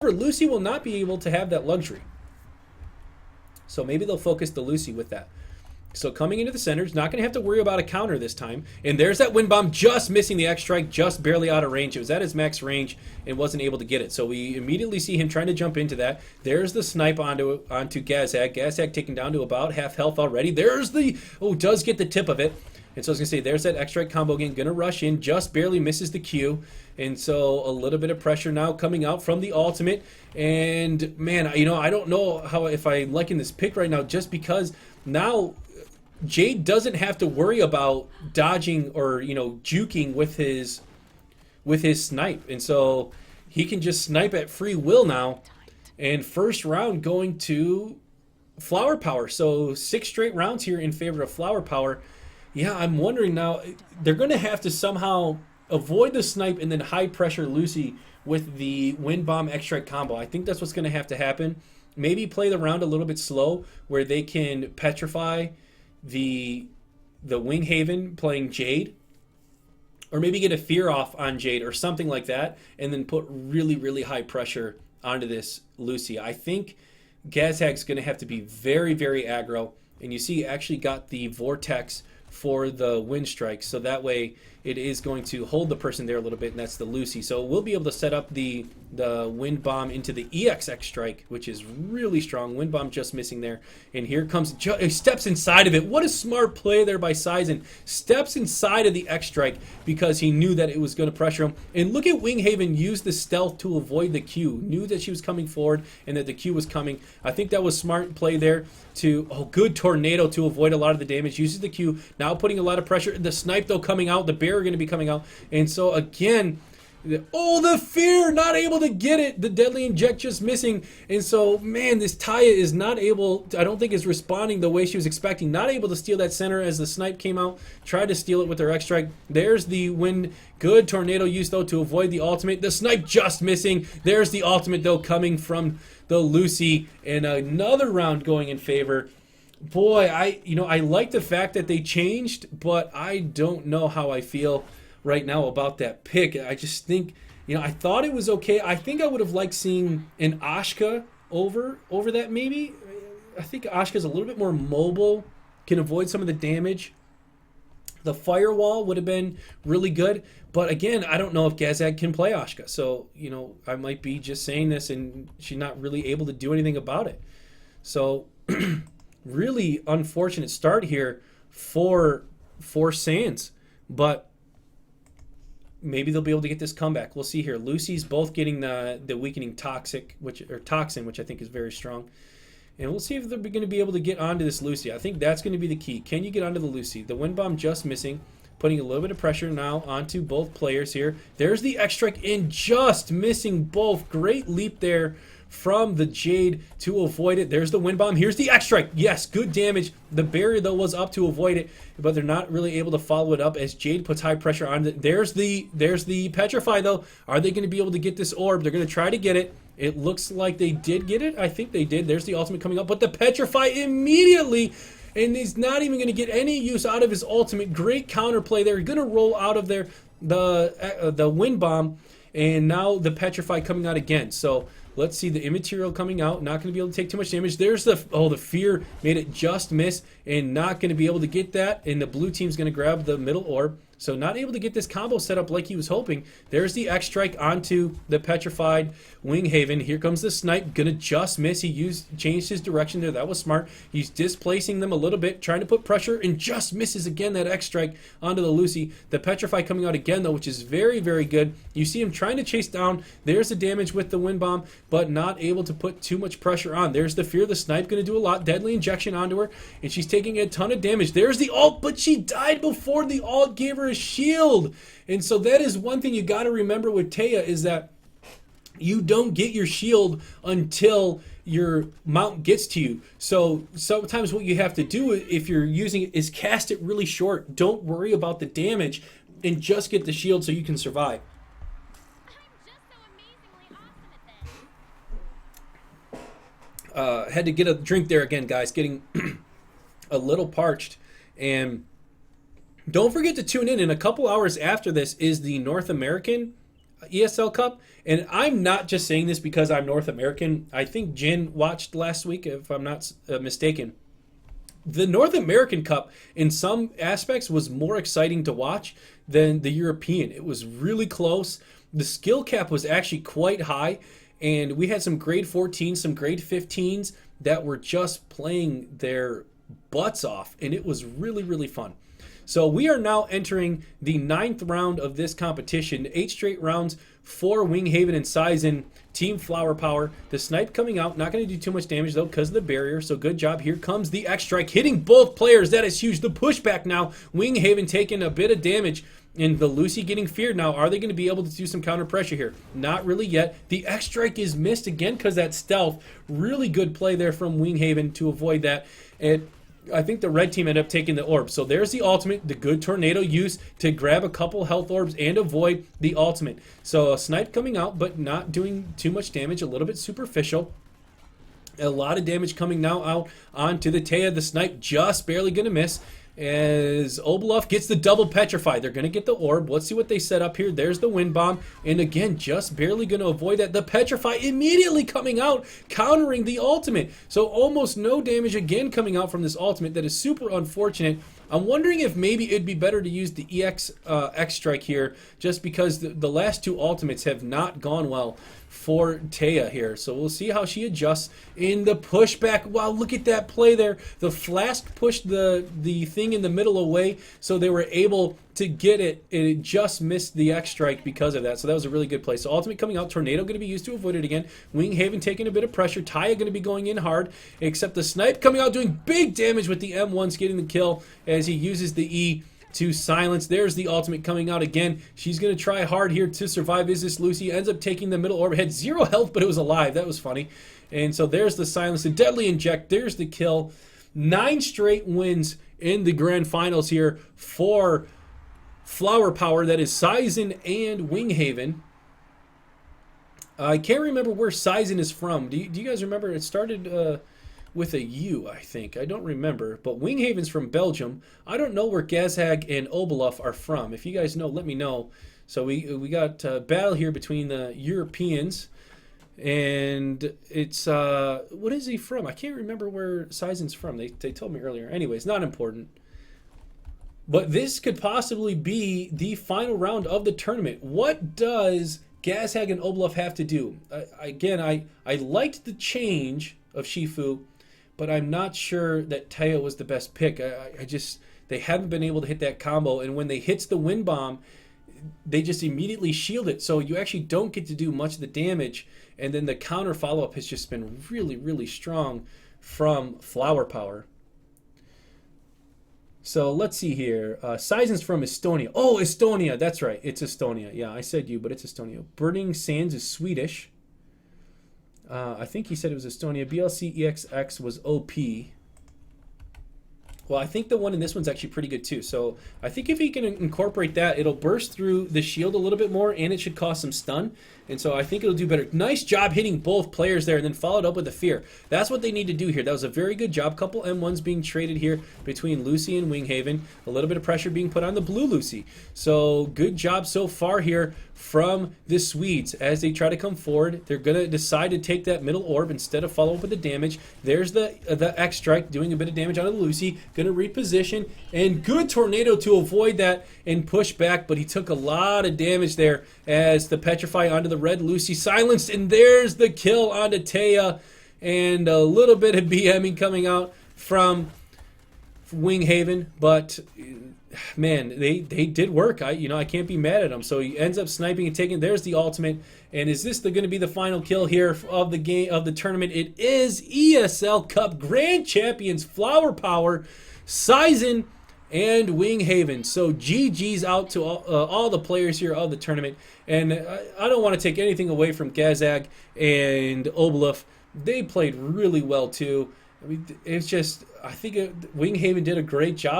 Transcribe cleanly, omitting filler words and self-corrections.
Lucy will not be able to have that luxury. So maybe they'll focus the Lucy with that. So coming into the center, he's not going to have to worry about a counter this time. And there's that wind bomb, just missing the X strike, just barely out of range. It was at his max range and wasn't able to get it. So we immediately see him trying to jump into that. There's the snipe onto Gazhag. Gazhag taken down to about half health already. There's the, does get the tip of it. And so I was going to say, there's that X strike combo again. Going to rush in, just barely misses the Q. And so a little bit of pressure now coming out from the ultimate. And man, I don't know how if I liking this pick right now, just because now Jade doesn't have to worry about dodging or juking with his snipe, and so he can just snipe at free will now. And first round going to Flower Power, so 6 straight rounds here in favor of Flower Power. Yeah, I'm wondering now, they're going to have to somehow avoid the snipe and then high pressure Lucy with the wind bomb X strike combo. I think that's what's going to have to happen. Maybe play the round a little bit slow where they can petrify the Wing Haven playing Jade, or maybe get a fear off on Jade or something like that, and then put really, really high pressure onto this Lucy. I think Gazhag's going to have to be very, very aggro, and you see actually got the Vortex for the Wind Strike, so that way it is going to hold the person there a little bit, and that's the Lucy. So we'll be able to set up the Wind Bomb into the EXX Strike, which is really strong. Wind Bomb just missing there. And here comes, he steps inside of it. What a smart play there by Sizen. Steps inside of the X Strike because he knew that it was going to pressure him. And look at Winghaven use the stealth to avoid the Q. Knew that she was coming forward and that the Q was coming. I think that was smart play there to, good tornado to avoid a lot of the damage. Uses the Q, now putting a lot of pressure. The snipe though coming out, the bear are going to be coming out. And so again, the fear, not able to get it. The deadly inject just missing. And so, man, this Taya is not able, I don't think is responding the way she was expecting. Not able to steal that center as the snipe came out. Tried to steal it with her X strike. There's the wind. Good tornado use though to avoid the ultimate. The snipe just missing. There's the ultimate though coming from the Lucy. And another round going in favor. Boy, I like the fact that they changed, but I don't know how I feel right now about that pick. I just think, I thought it was okay. I think I would have liked seeing an Ashka over that maybe. I think Ashka's a little bit more mobile, can avoid some of the damage. The firewall would have been really good, but again, I don't know if Gazhag can play Ashka. So, I might be just saying this and she's not really able to do anything about it. So, really unfortunate start here for Sands, but maybe they'll be able to get this comeback. We'll see here. Lucy's both getting the weakening toxin, which I think is very strong. And we'll see if they're going to be able to get onto this Lucy. I think that's going to be the key. Can you get onto the Lucy? The wind bomb just missing, putting a little bit of pressure now onto both players here. There's the X strike in, just missing both. Great leap there from the Jade to avoid it. There's the wind bomb. Here's the X strike. Yes, good damage. The barrier though was up to avoid it, but they're not really able to follow it up as Jade puts high pressure on it. There's the petrify though. Are they going to be able to get this orb? They're going to try to get it. It looks like they did get it. I think they did. There's the ultimate coming up, but the petrify immediately, and he's not even going to get any use out of his ultimate. Great counterplay there. Going to roll out of there the wind bomb, and now the petrify coming out again. So let's see the immaterial coming out. Not going to be able to take too much damage. There's the fear made it just miss, and not going to be able to get that. And the blue team's going to grab the middle orb. So not able to get this combo set up like he was hoping. There's the X strike onto the petrified Winghaven. Here comes the snipe, gonna just miss. He changed his direction there. That was smart. He's displacing them a little bit, trying to put pressure, and just misses again that X strike onto the Lucy. The petrify coming out again though, which is very, very good. You see him trying to chase down. There's the damage with the wind bomb, but not able to put too much pressure on. There's the fear. The snipe gonna do a lot. Deadly injection onto her, and she's taking a ton of damage. There's the ult, but she died before the ult gave her a shield. And so that is one thing you got to remember with Taya, is that you don't get your shield until your mount gets to you. So sometimes what you have to do if you're using it is cast it really short. Don't worry about the damage and just get the shield so you can survive. Had to get a drink there again, guys. Getting a little parched. And don't forget to tune in. A couple hours after this is the North American ESL Cup, and I'm not just saying this because I'm North American. I think Jin watched last week, if I'm not mistaken. The North American Cup, in some aspects, was more exciting to watch than the European. It was really close. The skill cap was actually quite high, and we had some grade 14s, some grade 15s that were just playing their butts off, and it was really, really fun. So we are now entering the 9th round of this competition. 8 straight rounds for Winghaven and Sizen. Team Flower Power. The snipe coming out. Not going to do too much damage, though, because of the barrier. So good job. Here comes the X-Strike, hitting both players. That is huge. The pushback now. Winghaven taking a bit of damage. And the Lucy getting feared now. Are they going to be able to do some counter pressure here? Not really yet. The X-Strike is missed again because that stealth. Really good play there from Winghaven to avoid that. And I think the red team ended up taking the orb. So there's the ultimate, the good tornado use to grab a couple health orbs and avoid the ultimate. So a snipe coming out, but not doing too much damage, a little bit superficial. A lot of damage coming now out onto the Taya. The snipe just barely going to miss. As Obeloff gets the double petrify. They're going to get the orb. Let's see what they set up here. There's the wind bomb. And again, just barely going to avoid that. The petrify immediately coming out, countering the ultimate. So almost no damage again coming out from this ultimate. That is super unfortunate. I'm wondering if maybe it'd be better to use the X-Strike here, just because the last 2 ultimates have not gone well for Taya here. So we'll see how she adjusts in the pushback. Wow, look at that play there. The Flask pushed the thing in the middle away, so they were able to get it, and it just missed the X-Strike because of that. So that was a really good play. So ultimate coming out, Tornado going to be used to avoid it again. Winghaven taking a bit of pressure. Taya going to be going in hard, except the snipe coming out doing big damage with the M1s getting the kill as he uses the E to silence. There's the ultimate coming out again. She's going to try hard here to survive. Is this Lucy? Ends up taking the middle orb. Had 0 health, but it was alive. That was funny. And so there's the silence. The deadly inject. There's the kill. 9 straight wins in the grand finals here for Flower Power. That is Sizen and Winghaven. I can't remember where Sizen is from. Do you guys remember? It started with a U, I think. I don't remember. But Winghaven's from Belgium. I don't know where Gazhag and Obeloff are from. If you guys know, let me know. So we got a battle here between the Europeans. And it's, what is he from? I can't remember where Sizen's from. They told me earlier. Anyways, not important. But this could possibly be the final round of the tournament. What does Gazhag and Obeloff have to do? I liked the change of Shifu, but I'm not sure that Taya was the best pick. They haven't been able to hit that combo, and when they hits the wind bomb, they just immediately shield it, so you actually don't get to do much of the damage, and then the counter follow-up has just been really, really strong from Flower Power. So let's see here. Sizen's from Estonia. Oh, Estonia. That's right. It's Estonia. Yeah, I said you, but it's Estonia. Burning Sands is Swedish. I think he said it was Estonia. BLC EXX was OP. Well, I think the one in this one's actually pretty good too. So I think if he can incorporate that, it'll burst through the shield a little bit more, and it should cause some stun. And so I think it'll do better. Nice job hitting both players there, and then followed up with the fear. That's what they need to do here. That was a very good job. Couple M1s being traded here between Lucy and Winghaven. A little bit of pressure being put on the blue Lucy. So good job so far here from the Swedes as they try to come forward. They're going to decide to take that middle orb instead of follow up with the damage. There's the X-Strike doing a bit of damage on the Lucy. Going to reposition, and good tornado to avoid that and push back, but he took a lot of damage there as the petrify onto the red Lucy silenced, and there's the kill onto Taya, and a little bit of BMing coming out from Winghaven, but man, they did work. I can't be mad at him. So he ends up sniping and taking. There's the ultimate. And is this going to be the final kill here of the game of the tournament? It is. ESL Cup Grand Champions Flower Power, Sizen, and Winghaven. So GG's out to all the players here of the tournament. And I don't want to take anything away from Gazhag and Obeloff. They played really well too. I mean, it's just, I think Winghaven did a great job.